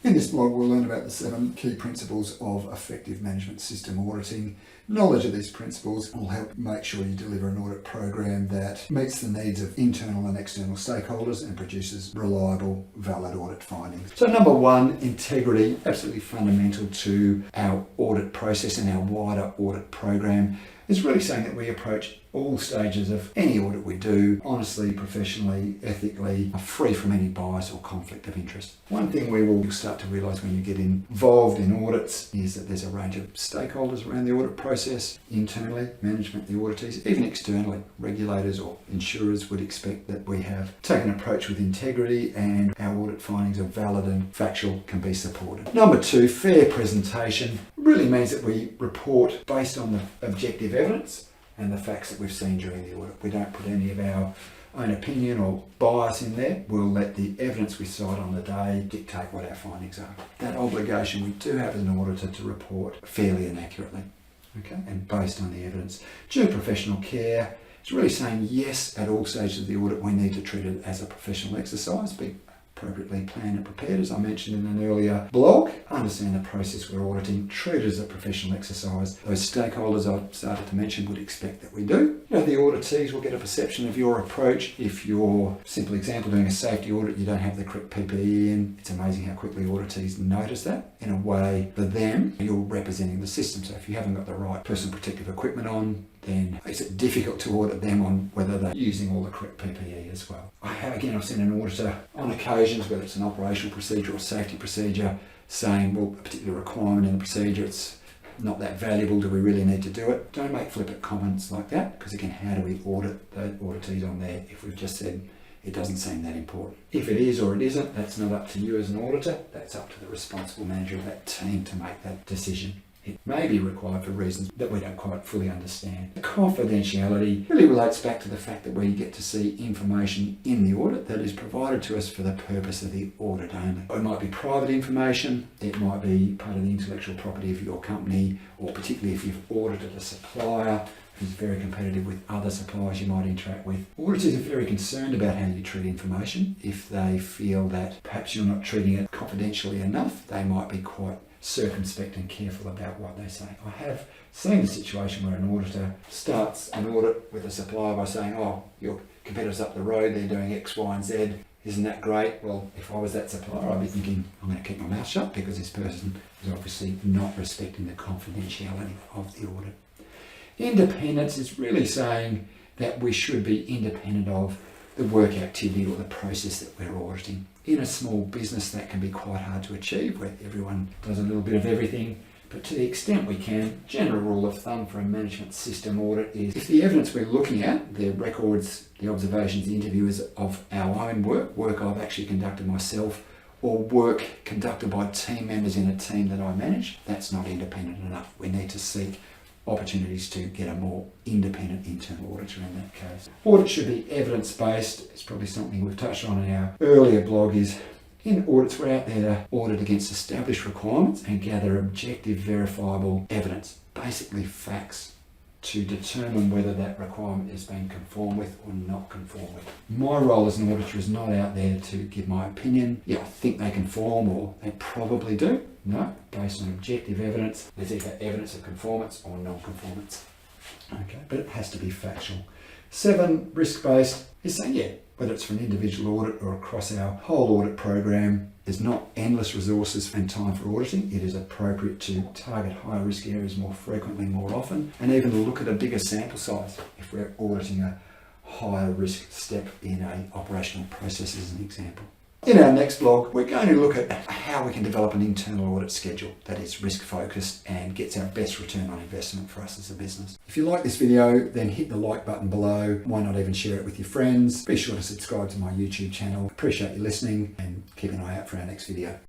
In this blog, we'll learn about the 7 key principles of effective management system auditing. Knowledge of these principles will help make sure you deliver an audit program that meets the needs of internal and external stakeholders and produces reliable, valid audit findings. So number 1, integrity, absolutely fundamental to our audit process and our wider audit program. It's really saying that we approach all stages of any audit we do honestly, professionally, ethically, free from any bias or conflict of interest. One thing we will start to realise when you get involved in audits is that there's a range of stakeholders around the audit process, internally, management, the auditors, even externally, regulators or insurers would expect that we have taken an approach with integrity and our audit findings are valid and factual, can be supported. Number 2, fair presentation really means that we report based on the objective evidence and the facts that we've seen during the audit. We don't put any of our own opinion or bias in there. We'll let the evidence we cite on the day dictate what our findings are. That obligation we do have as an auditor to report fairly and accurately, okay, and based on the evidence. Due professional care, it's really saying yes at all stages of the audit. We need to treat it as a professional exercise, be appropriately planned and prepared, as I mentioned in an earlier blog. Understand the process we're auditing, treat it as a professional exercise. Those stakeholders I started to mention would expect that we do. You know, the auditees will get a perception of your approach. If you're, simple example, doing a safety audit, you don't have the correct PPE in, it's amazing how quickly auditees notice that. In a way, for them, you're representing the system. So if you haven't got the right personal protective equipment on, then it's difficult to audit them on whether they're using all the correct PPE as well. I've seen an auditor on occasions, whether it's an operational procedure or safety procedure, saying, well, a particular requirement in the procedure, it's not that valuable, do we really need to do it? Don't make flippant comments like that, because again, how do we audit the auditees on there if we've just said it doesn't seem that important? If it is or it isn't, that's not up to you as an auditor, that's up to the responsible manager of that team to make that decision. It may be required for reasons that we don't quite fully understand. Confidentiality really relates back to the fact that we get to see information in the audit that is provided to us for the purpose of the audit only. It might be private information, it might be part of the intellectual property of your company, or particularly if you've audited a supplier who's very competitive with other suppliers you might interact with. Auditors are very concerned about how you treat information. If they feel that perhaps you're not treating it confidentially enough, they might be quite circumspect and careful about what they say. I have seen a situation where an auditor starts an audit with a supplier by saying, oh, your competitor's up the road, they're doing X, Y, and Z. Isn't that great? Well, if I was that supplier, I'd be thinking, I'm going to keep my mouth shut because this person is obviously not respecting the confidentiality of the audit. Independence is really saying that we should be independent of the work activity or the process that we're auditing. In a small business, that can be quite hard to achieve, where everyone does a little bit of everything. But to the extent we can, general rule of thumb for a management system audit is if the evidence we're looking at, the records, the observations, the interviews of our own work I've actually conducted myself, or work conducted by team members in a team that I manage, that's not independent enough. We need to seek opportunities to get a more independent internal auditor in that case. Audit should be evidence-based. It's probably something we've touched on in our earlier blog. Is in audits, we're out there to audit against established requirements and gather objective, verifiable evidence, basically facts, to determine whether that requirement is being conformed with or not conformed with. My role as an auditor is not out there to give my opinion. Yeah, I think they conform, or they probably do. No, based on objective evidence, there's either evidence of conformance or non-conformance. Okay, but it has to be factual. 7, risk-based is saying, yeah, whether it's for an individual audit or across our whole audit program, there's not endless resources and time for auditing. It is appropriate to target higher risk areas more frequently, more often, and even look at a bigger sample size if we're auditing a higher risk step in an operational process, as an example. In our next blog, we're going to look at how we can develop an internal audit schedule that is risk focused and gets our best return on investment for us as a business. If you like this video, then hit the like button below. Why not even share it with your friends? Be sure to subscribe to my YouTube channel. Appreciate you listening and keep an eye out for our next video.